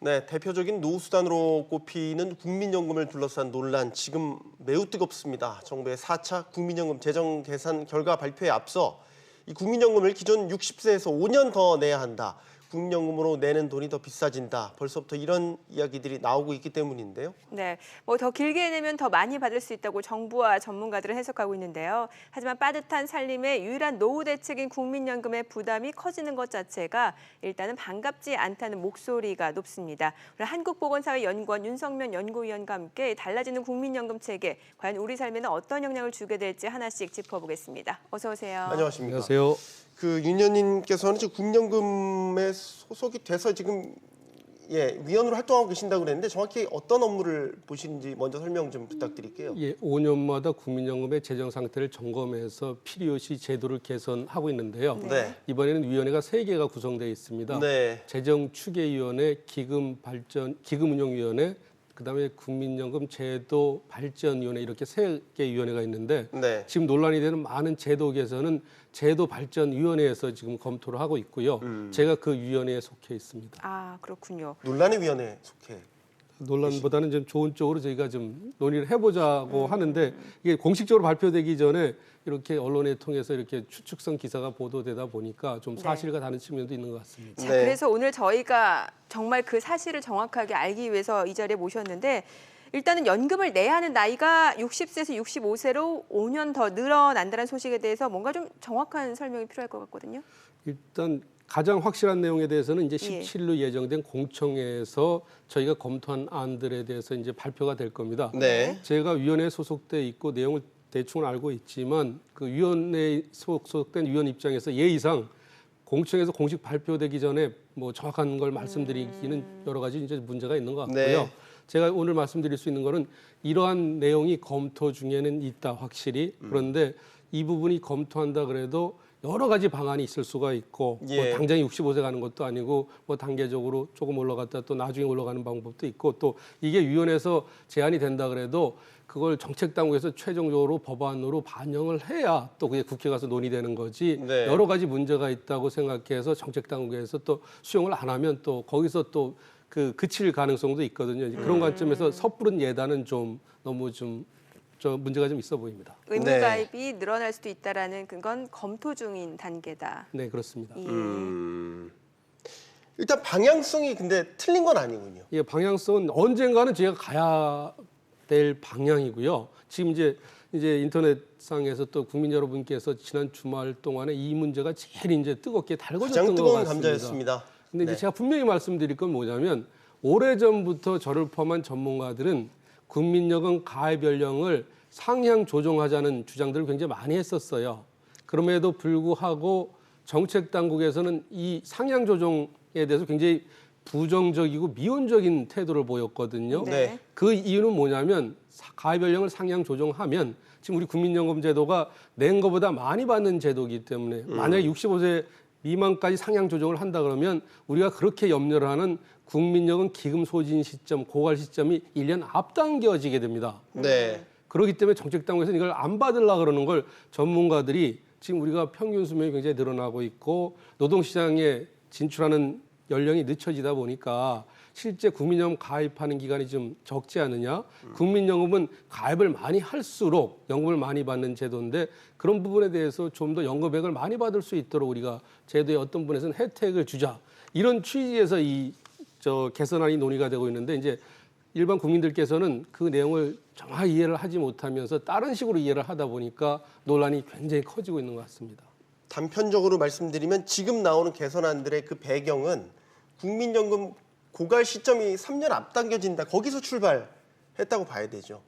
네, 대표적인 노후수단으로 꼽히는 국민연금을 둘러싼 논란 지금 매우 뜨겁습니다. 정부의 4차 국민연금 재정 계산 결과 발표에 앞서 이 국민연금을 기존 60세에서 5년 더 내야 한다. 국민연금으로 내는 돈이 더 비싸진다. 벌써부터 이런 이야기들이 나오고 있기 때문인데요. 네, 뭐 더 길게 내면 더 많이 받을 수 있다고 정부와 전문가들은 해석하고 있는데요. 하지만 빠듯한 살림의 유일한 노후 대책인 국민연금의 부담이 커지는 것 자체가 일단은 반갑지 않다는 목소리가 높습니다. 우리 한국보건사회연구원 윤석면 연구위원과 함께 달라지는 국민연금 체계, 과연 우리 삶에는 어떤 영향을 주게 될지 하나씩 짚어보겠습니다. 어서 오세요. 안녕하십니까. 안녕하세요. 그 윤 의원님께서는 지금 국민연금에 소속이 돼서 지금 위원으로 활동하고 계신다고 그랬는데 정확히 어떤 업무를 보시는지 먼저 설명 좀 부탁드릴게요. 5년마다 국민연금의 재정 상태를 점검해서 필요시 제도를 개선하고 있는데요. 네. 이번에는 위원회가 3개가 구성되어 있습니다. 네. 재정추계위원회, 기금운용위원회, 그다음에 국민연금 제도 발전위원회 이렇게 3개 위원회가 있는데 네. 지금 논란이 되는 많은 제도 개선은 제도 발전위원회에서 지금 검토를 하고 있고요. 제가 그 위원회에 속해 있습니다. 아, 그렇군요. 논란의 위원회에 속해. 논란보다는 좀 좋은 쪽으로 저희가 좀 논의를 해보자고 하는데 이게 공식적으로 발표되기 전에 이렇게 언론에 통해서 이렇게 추측성 기사가 보도되다 보니까 좀 사실과 다른 측면도 있는 것 같습니다. 자, 네. 그래서 오늘 저희가 정말 그 사실을 정확하게 알기 위해서 이 자리에 모셨는데 일단은 연금을 내야 하는 나이가 60세에서 65세로 5년 더 늘어난다는 소식에 대해서 뭔가 좀 정확한 설명이 필요할 것 같거든요. 일단 가장 확실한 내용에 대해서는 이제 예. 17일 예정된 공청회에서 저희가 검토한 안들에 대해서 이제 발표가 될 겁니다. 네. 제가 위원회에 소속돼 있고 내용을 대충 알고 있지만 그 위원회에 소속된 위원 입장에서 예의상 공청회에서 공식 발표되기 전에 뭐 정확한 걸 말씀드리기는 여러 가지 이제 문제가 있는 것 같고요. 네. 제가 오늘 말씀드릴 수 있는 거는 이러한 내용이 검토 중에는 있다 확실히. 그런데 이 부분이 검토한다 그래도 여러 가지 방안이 있을 수가 있고 예. 뭐 당장 65세 가는 것도 아니고 뭐 단계적으로 조금 올라갔다 또 나중에 올라가는 방법도 있고 또 이게 위원회에서 제안이 된다 그래도 그걸 정책당국에서 최종적으로 법안으로 반영을 해야 또 그게 국회 가서 논의되는 거지 네. 여러 가지 문제가 있다고 생각해서 정책당국에서 또 수용을 안 하면 또 거기서 또 그 그칠 가능성도 있거든요. 그런 관점에서 섣부른 예단은 좀 너무 좀 문제가 좀 있어 보입니다. 의무가입이 늘어날 수도 있다라는 그건 검토 중인 단계다. 네, 그렇습니다. 예. 일단 방향성이 근데 틀린 건 아니군요. 예, 방향성은 언젠가는 제가 가야 될 방향이고요. 지금 이제 인터넷상에서 또 국민 여러분께서 지난 주말 동안에 이 문제가 제일 이제 뜨겁게 달궈졌던 가장 것 뜨거운 같습니다. 감자였습니다. 근데 이제 네. 제가 분명히 말씀드릴 건 뭐냐면 오래전부터 저를 포함한 전문가들은 국민연금 가입 연령을 상향 조정하자는 주장들을 굉장히 많이 했었어요. 그럼에도 불구하고 정책 당국에서는 이 상향 조정에 대해서 굉장히 부정적이고 미온적인 태도를 보였거든요. 네. 그 이유는 뭐냐면 가입 연령을 상향 조정하면 지금 우리 국민연금 제도가 낸 것보다 많이 받는 제도이기 때문에 만약에 65세 미만까지 상향 조정을 한다 그러면 우리가 그렇게 염려를 하는 국민연금 기금 소진 시점, 고갈 시점이 1년 앞당겨지게 됩니다. 네. 그렇기 때문에 정책당국에서는 이걸 안 받으려고 그러는 걸 전문가들이 지금 우리가 평균 수명이 굉장히 늘어나고 있고 노동시장에 진출하는 연령이 늦춰지다 보니까 실제 국민연금 가입하는 기간이 좀 적지 않느냐. 국민연금은 가입을 많이 할수록 연금을 많이 받는 제도인데 그런 부분에 대해서 좀 더 연금액을 많이 받을 수 있도록 우리가 제도의 어떤 부분에서는 혜택을 주자. 이런 취지에서 개선안이 논의가 되고 있는데 이제 일반 국민들께서는 그 내용을 정확히 이해를 하지 못하면서 다른 식으로 이해를 하다 보니까 논란이 굉장히 커지고 있는 것 같습니다. 단편적으로 말씀드리면 지금 나오는 개선안들의 그 배경은 국민연금 고갈 시점이 3년 앞당겨진다. 거기서 출발했다고 봐야 되죠.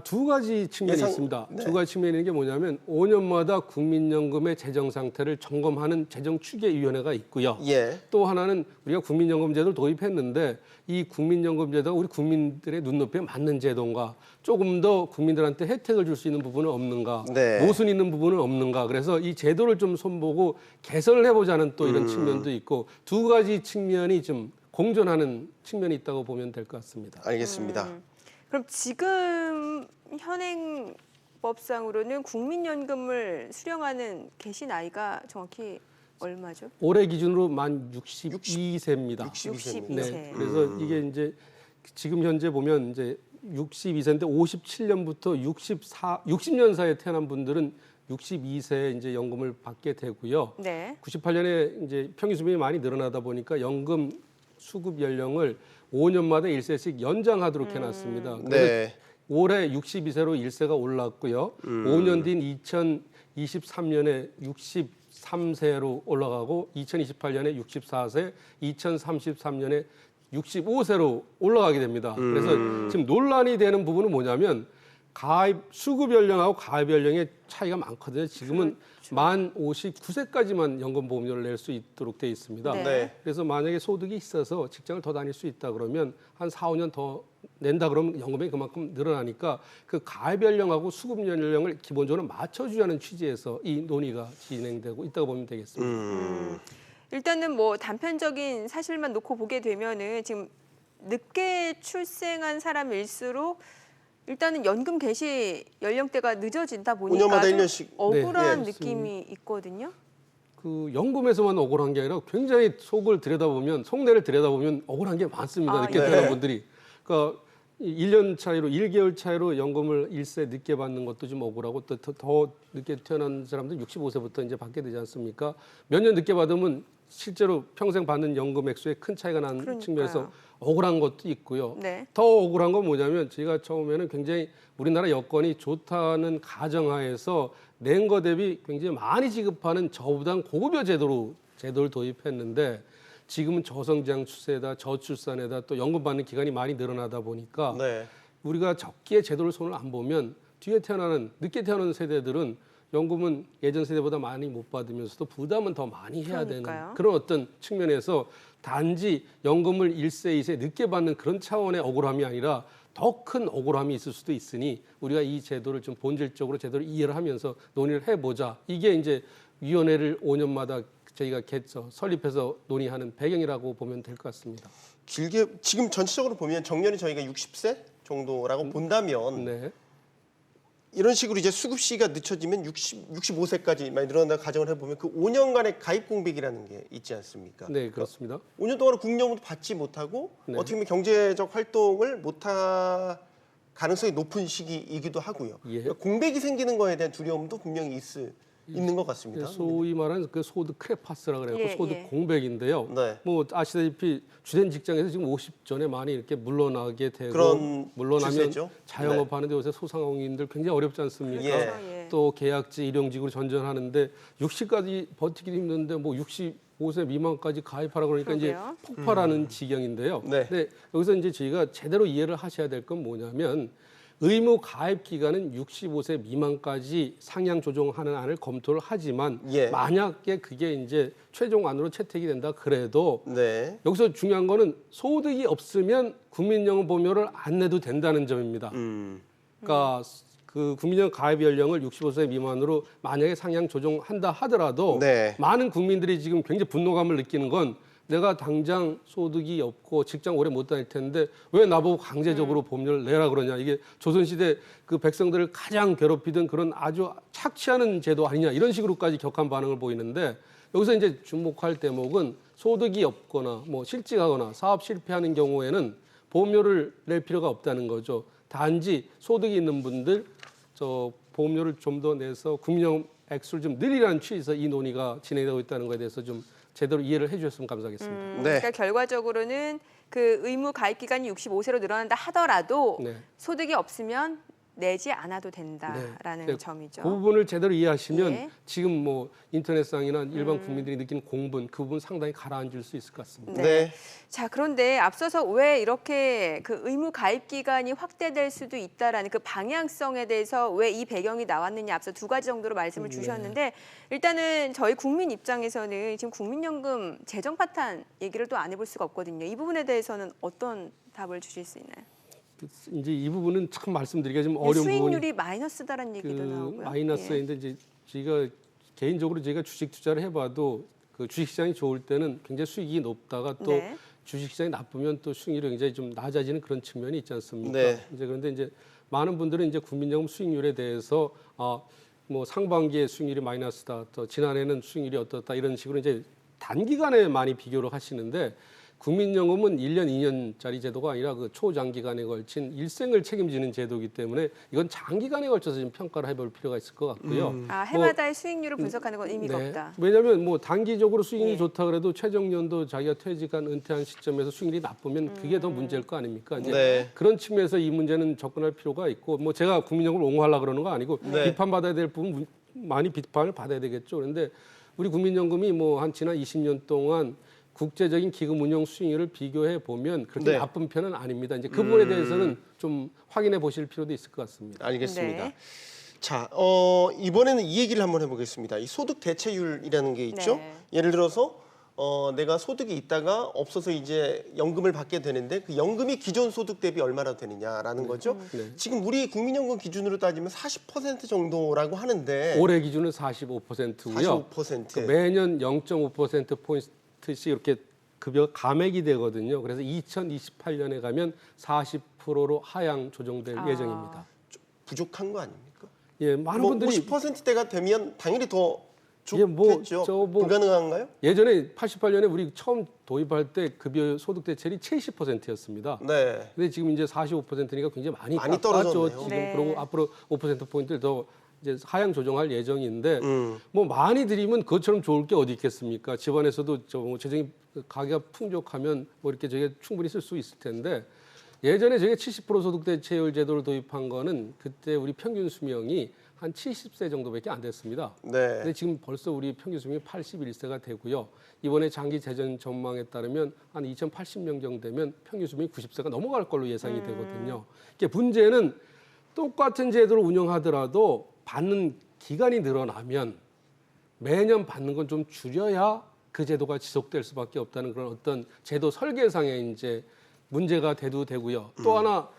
두 가지 측면이 있습니다. 네. 두 가지 측면이 있는 게 뭐냐면 5년마다 국민연금의 재정 상태를 점검하는 재정추계위원회가 있고요. 예. 또 하나는 우리가 국민연금제도를 도입했는데 이 국민연금제도가 우리 국민들의 눈높이에 맞는 제도인가 조금 더 국민들한테 혜택을 줄 수 있는 부분은 없는가 네. 모순 있는 부분은 없는가 그래서 이 제도를 좀 손보고 개선을 해보자는 또 이런 측면도 있고 두 가지 측면이 좀 공존하는 측면이 있다고 보면 될 것 같습니다. 알겠습니다. 그럼 지금 현행법상으로는 국민연금을 수령하는 개시 나이가 정확히 얼마죠? 올해 기준으로 만 62세입니다. 62세. 네. 그래서 이게 이제 지금 현재 보면 이제 62세인데 57년부터 60년 사이에 태어난 분들은 62세에 이제 연금을 받게 되고요. 네. 98년에 이제 평균 수명이 많이 늘어나다 보니까 연금 수급 연령을 5년마다 1세씩 연장하도록 해놨습니다. 그래서 네. 올해 62세로 1세가 올랐고요. 5년 뒤인 2023년에 63세로 올라가고 2028년에 64세, 2033년에 65세로 올라가게 됩니다. 그래서 지금 논란이 되는 부분은 뭐냐면 가입 수급 연령하고 가입 연령의 차이가 많거든요. 지금은 만 59세까지만 연금 보험료를 낼 수 있도록 돼 있습니다. 네. 네. 그래서 만약에 소득이 있어서 직장을 더 다닐 수 있다 그러면 한 4, 5년 더 낸다 그러면 연금이 그만큼 늘어나니까 그 가입 연령하고 수급 연령을 기본적으로 맞춰주자는 취지에서 이 논의가 진행되고 있다고 보면 되겠습니다. 일단은 뭐 단편적인 사실만 놓고 보게 되면은 지금 늦게 출생한 사람일수록 일단은 연금 개시 연령대가 늦어진다 보니까 5년마다 좀 1년씩. 억울한 네. 느낌이 있거든요. 그 연금에서만 억울한 게 아니라 굉장히 속을 들여다보면 속내를 들여다보면 억울한 게 많습니다. 아, 늦게 예. 태어난 분들이. 그러니까 1년 차이로 1개월 차이로 연금을 1세 늦게 받는 것도 좀 억울하고 또 더 늦게 태어난 사람들 65세부터 이제 받게 되지 않습니까? 몇 년 늦게 받으면 실제로 평생 받는 연금 액수에 큰 차이가 나는 그러니까요. 측면에서 억울한 것도 있고요. 네. 더 억울한 건 뭐냐면 저희가 처음에는 굉장히 우리나라 여건이 좋다는 가정하에서 낸 거 대비 굉장히 많이 지급하는 저부담 고급여 제도를 도입했는데 지금은 저성장 추세다, 저출산에다 또 연금 받는 기간이 많이 늘어나다 보니까 네. 우리가 적기에 제도를 손을 안 보면 뒤에 태어나는 늦게 태어나는 세대들은 연금은 예전 세대보다 많이 못 받으면서도 부담은 더 많이 해야 그러니까요. 되는 그런 어떤 측면에서 단지 연금을 1세, 2세 늦게 받는 그런 차원의 억울함이 아니라 더 큰 억울함이 있을 수도 있으니 우리가 이 제도를 좀 본질적으로 제도를 이해를 하면서 논의를 해보자. 이게 이제 위원회를 5년마다 저희가 설립해서 논의하는 배경이라고 보면 될 것 같습니다. 길게 지금 전체적으로 보면 정년이 저희가 60세 정도라고 본다면 네. 이런 식으로 이제 수급 시기가 늦춰지면 65세까지 많이 늘어난다 가정을 해보면 그 5년간의 가입 공백이라는 게 있지 않습니까? 네, 그렇습니다. 5년 동안 국민연금도 받지 못하고 네. 어떻게 보면 경제적 활동을 못할 가능성이 높은 시기이기도 하고요. 예. 그러니까 공백이 생기는 거에 대한 두려움도 분명히 있는 것 같습니다. 소위 말하는 그 소득 크레파스라 그래요. 예, 소득 예. 공백인데요. 네. 뭐 아시다시피 주된 직장에서 지금 50전에 많이 이렇게 물러나게 되고 그런 물러나면 추세죠. 자영업 하는데 요새 소상공인들 굉장히 어렵지 않습니까? 예. 예. 또 계약직 일용직으로 전전하는데 60까지 버티기도 힘든데 뭐 65세 미만까지 가입하라 그러니까 그러게요. 이제 폭발하는 지경인데요. 네. 근데 여기서 이제 저희가 제대로 이해를 하셔야 될 건 뭐냐면 의무 가입 기간은 65세 미만까지 상향 조정하는 안을 검토를 하지만 예. 만약에 그게 이제 최종안으로 채택이 된다 그래도 네. 여기서 중요한 거는 소득이 없으면 국민연금 보험료를 안 내도 된다는 점입니다. 그러니까 그 국민연금 가입 연령을 65세 미만으로 만약에 상향 조정한다 하더라도 네. 많은 국민들이 지금 굉장히 분노감을 느끼는 건 내가 당장 소득이 없고 직장 오래 못 다닐 텐데 왜 나보고 강제적으로 보험료를 내라 그러냐. 이게 조선시대 그 백성들을 가장 괴롭히던 그런 아주 착취하는 제도 아니냐. 이런 식으로까지 격한 반응을 보이는데 여기서 이제 주목할 대목은 소득이 없거나 뭐 실직하거나 사업 실패하는 경우에는 보험료를 낼 필요가 없다는 거죠. 단지 소득이 있는 분들 저 보험료를 좀 더 내서 국민연금 액수를 좀 늘리라는 취지에서 이 논의가 진행되고 있다는 것에 대해서 좀 제대로 이해를 해주셨으면 감사하겠습니다. 네. 그러니까 결과적으로는 그 의무 가입 기간이 65세로 늘어난다 하더라도 네. 소득이 없으면 내지 않아도 된다라는 네. 점이죠. 그 부분을 제대로 이해하시면 예. 지금 뭐 인터넷상이나 일반 국민들이 느끼는 공분 그 부분 상당히 가라앉을 수 있을 것 같습니다. 네. 자, 그런데 앞서서 왜 이렇게 그 의무 가입 기간이 확대될 수도 있다라는 그 방향성에 대해서 왜 이 배경이 나왔느냐 앞서 두 가지 정도로 말씀을 주셨는데 일단은 저희 국민 입장에서는 지금 국민연금 재정 파탄 얘기를 또 안 해볼 수가 없거든요. 이 부분에 대해서는 어떤 답을 주실 수 있나요? 이제 이 부분은 참 말씀드리기가 좀 어려운 부분이 수익률이 마이너스다라는 얘기도 나오고요. 마이너스인데 이제 제가 개인적으로 제가 주식 투자를 해봐도 그 주식시장이 좋을 때는 굉장히 수익이 높다가 또 네. 주식시장이 나쁘면 또 수익률이 굉장히 좀 낮아지는 그런 측면이 있지 않습니까? 네. 이제 그런데 이제 많은 분들은 이제 국민연금 수익률에 대해서 뭐 상반기에 수익률이 마이너스다, 또 지난해는 수익률이 어떻다 이런 식으로 이제 단기간에 많이 비교를 하시는데 국민연금은 1년, 2년짜리 제도가 아니라 그 초장기간에 걸친 일생을 책임지는 제도이기 때문에 이건 장기간에 걸쳐서 좀 평가를 해볼 필요가 있을 것 같고요. 해마다의 수익률을 분석하는 건 의미가 네. 없다. 왜냐하면 뭐 단기적으로 수익률이 예. 좋다 그래도 최종 연도 자기가 퇴직한 은퇴한 시점에서 수익률이 나쁘면 그게 더 문제일 거 아닙니까? 이제 네. 그런 측면에서 이 문제는 접근할 필요가 있고 뭐 제가 국민연금을 옹호하려고 그러는 거 아니고 네. 비판받아야 될 부분 많이 비판을 받아야 되겠죠. 그런데 우리 국민연금이 뭐 한 지난 20년 동안 국제적인 기금 운용 수익률을 비교해 보면 그렇게 네. 나쁜 편은 아닙니다. 이제 그 부분에 대해서는 좀 확인해 보실 필요도 있을 것 같습니다. 알겠습니다. 네. 자, 이번에는 이 얘기를 한번 해보겠습니다. 이 소득 대체율이라는 게 있죠. 네. 예를 들어서 내가 소득이 있다가 없어서 이제 연금을 받게 되는데 그 연금이 기존 소득 대비 얼마나 되느냐라는 거죠. 네. 지금 우리 국민연금 기준으로 따지면 40% 정도라고 하는데 올해 기준은 45%고요. 45%. 매년 0.5%포인트씩 이렇게 급여 감액이 되거든요. 그래서 2028년에 가면 40%로 하향 조정될 예정입니다. 부족한 거 아닙니까? 예, 많은 뭐 분들이 50%대가 되면 당연히 더 예, 뭐, 좋겠죠. 뭐 불가능한가요? 예전에 88년에 우리 처음 도입할 때 급여 소득 대체율이 70%였습니다. 네. 근데 지금 이제 45%니까 굉장히 많이 많이 깎았죠. 떨어졌네요. 지금 네. 그리고 앞으로 5%포인트를 더 이제 하향 조정할 예정인데 음. 뭐 많이 드리면 그것처럼 좋을 게 어디 있겠습니까? 집안에서도 뭐 재정이 가계가 풍족하면 뭐 이렇게 저게 충분히 쓸 수 있을 텐데 예전에 저게 70% 소득 대체율 제도를 도입한 거는 그때 우리 평균 수명이 한 70세 정도밖에 안 됐습니다. 네. 근데 지금 벌써 우리 평균 수명이 81세가 되고요. 이번에 장기 재정 전망에 따르면 한 2080년 정도 되면 평균 수명이 90세가 넘어갈 걸로 예상이 되거든요. 이게 문제는 똑같은 제도를 운영하더라도 받는 기간이 늘어나면 매년 받는 건 좀 줄여야 그 제도가 지속될 수밖에 없다는 그런 어떤 제도 설계상의 이제 문제가 대두되고요. 또 하나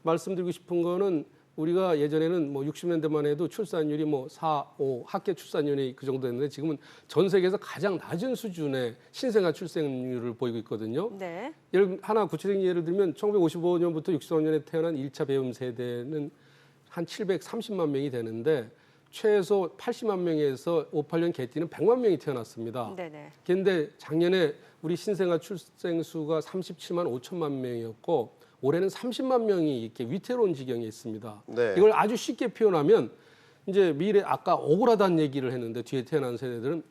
말씀드리고 싶은 거는 우리가 예전에는 뭐 60년대만 해도 출산율이 뭐 4, 5 학계 출산율이 그 정도였는데 지금은 전 세계에서 가장 낮은 수준의 신생아 출생률을 보이고 있거든요. 네. 하나 구체적인 예를 들면 1955년부터 65년에 태어난 1차 배움 세대는 한 730만 명이 되는데 최소 80만 명에서 58년 개띠는 100만 명이 태어났습니다. 네네. 그런데 작년에 우리 신생아 출생 수가 37만 5천만 명이었고 올해는 30만 명이 이렇게 위태로운 지경에 있습니다. 네. 이걸 아주 쉽게 표현하면 이제 미래 아까 억울하다는 얘기를 했는데 뒤에 태어난 세대들은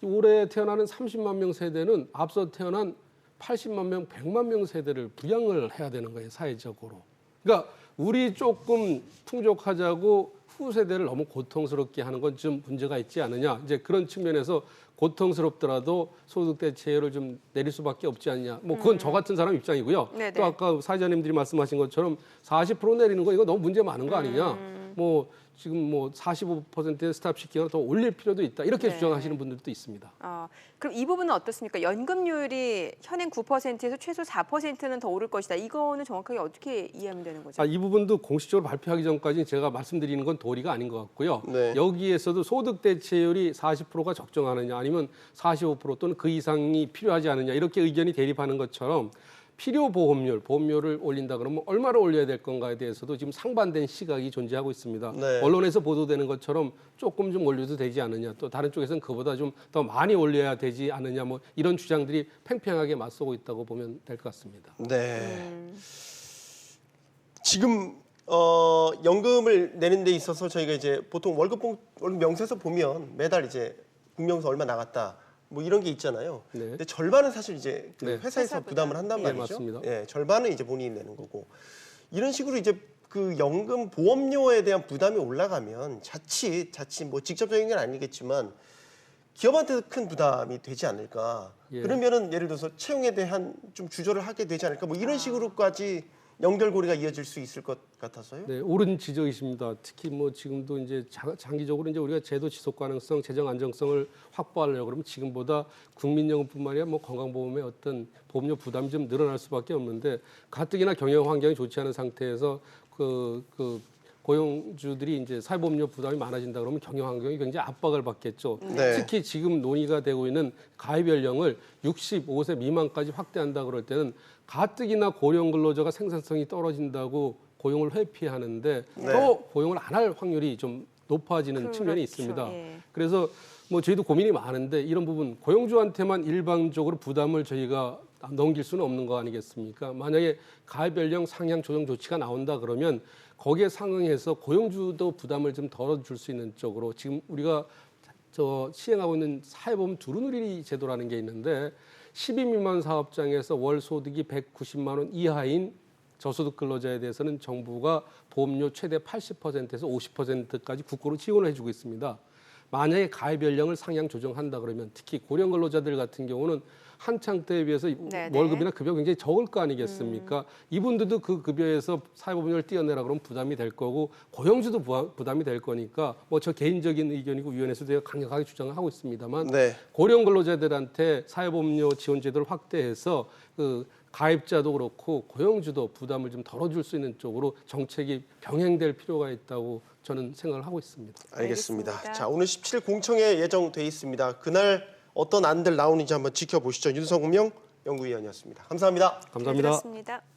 올해 태어나는 30만 명 세대는 앞서 태어난 80만 명, 100만 명 세대를 부양을 해야 되는 거예요, 사회적으로. 그러니까 우리 조금 풍족하자고 후세대를 너무 고통스럽게 하는 건 좀 문제가 있지 않느냐. 이제 그런 측면에서 고통스럽더라도 소득 대체율을 좀 내릴 수밖에 없지 않냐. 뭐 그건 저 같은 사람 입장이고요. 네네. 또 아까 사회자님들이 말씀하신 것처럼 40% 내리는 거 이거 너무 문제 많은 거 아니냐. 뭐 지금 뭐 45%에 스탑 시키거나 더 올릴 필요도 있다. 이렇게 네. 주장하시는 분들도 있습니다. 그럼 이 부분은 어떻습니까? 연금률이 현행 9%에서 최소 4%는 더 오를 것이다. 이거는 정확하게 어떻게 이해하면 되는 거죠? 이 부분도 공식적으로 발표하기 전까지 제가 말씀드리는 건 도리가 아닌 것 같고요. 네. 여기에서도 소득 대체율이 40%가 적정하느냐 아니면 45% 또는 그 이상이 필요하지 않느냐 이렇게 의견이 대립하는 것처럼 필요 보험료를 올린다 그러면 얼마를 올려야 될 건가에 대해서도 지금 상반된 시각이 존재하고 있습니다. 네. 언론에서 보도되는 것처럼 조금 좀 올려도 되지 않느냐 또 다른 쪽에서는 그보다 좀 더 많이 올려야 되지 않느냐 뭐 이런 주장들이 팽팽하게 맞서고 있다고 보면 될 것 같습니다. 네. 지금 연금을 내는 데 있어서 저희가 이제 보통 월급 명세서 보면 매달 이제 국명서 얼마 나갔다 뭐 이런 게 있잖아요. 네. 근데 절반은 사실 이제 그 네. 회사에서 회사 부담. 부담을 한단 예, 말이죠. 맞습니다. 예, 절반은 이제 본인이 내는 거고 이런 식으로 이제 그 연금 보험료에 대한 부담이 올라가면 자칫 뭐 직접적인 건 아니겠지만 기업한테 큰 부담이 되지 않을까. 예. 그러면은 예를 들어서 채용에 대한 좀 주저를 하게 되지 않을까. 뭐 이런 식으로까지 연결고리가 이어질 수 있을 것 같아서요. 네, 옳은 지적이십니다. 특히 뭐 지금도 이제 장기적으로 이제 우리가 제도 지속 가능성, 재정 안정성을 확보하려고 그러면 지금보다 국민연금뿐만 아니라 뭐 건강보험의 어떤 보험료 부담이 좀 늘어날 수밖에 없는데 가뜩이나 경영 환경이 좋지 않은 상태에서 그 고용주들이 이제 사회보험료 부담이 많아진다 그러면 경영 환경이 굉장히 압박을 받겠죠. 네. 특히 지금 논의가 되고 있는 가입 연령을 65세 미만까지 확대한다 그럴 때는 가뜩이나 고령 근로자가 생산성이 떨어진다고 고용을 회피하는데 네. 또 고용을 안 할 확률이 좀 높아지는 측면이 그렇죠. 있습니다. 예. 그래서 뭐 저희도 고민이 많은데 이런 부분 고용주한테만 일방적으로 부담을 저희가 넘길 수는 없는 거 아니겠습니까? 만약에 가입 연령 상향 조정 조치가 나온다 그러면 거기에 상응해서 고용주도 부담을 좀 덜어줄 수 있는 쪽으로 지금 우리가 시행하고 있는 사회보험 두루누리 제도라는 게 있는데 10인 미만 사업장에서 월 소득이 190만 원 이하인 저소득 근로자에 대해서는 정부가 보험료 최대 80%에서 50%까지 국고로 지원을 해주고 있습니다. 만약에 가입 연령을 상향 조정한다 그러면 특히 고령 근로자들 같은 경우는 한창 때에 비해서 네네. 월급이나 급여가 굉장히 적을 거 아니겠습니까? 이분들도 그 급여에서 사회보험료를 떼어내라 그러면 부담이 될 거고 고용주도 부담이 될 거니까 뭐 저 개인적인 의견이고 위원회에서도 제가 강력하게 주장을 하고 있습니다만 네. 고령 근로자들한테 사회보험료 지원 제도를 확대해서 그 가입자도 그렇고 고용주도 부담을 좀 덜어줄 수 있는 쪽으로 정책이 병행될 필요가 있다고 저는 생각을 하고 있습니다. 알겠습니다. 알겠습니다. 자, 오늘 17일 공청회 예정돼 있습니다. 그날 어떤 안들 나오는지 한번 지켜보시죠. 윤성명 연구위원이었습니다. 감사합니다. 감사합니다. 잘 들었습니다.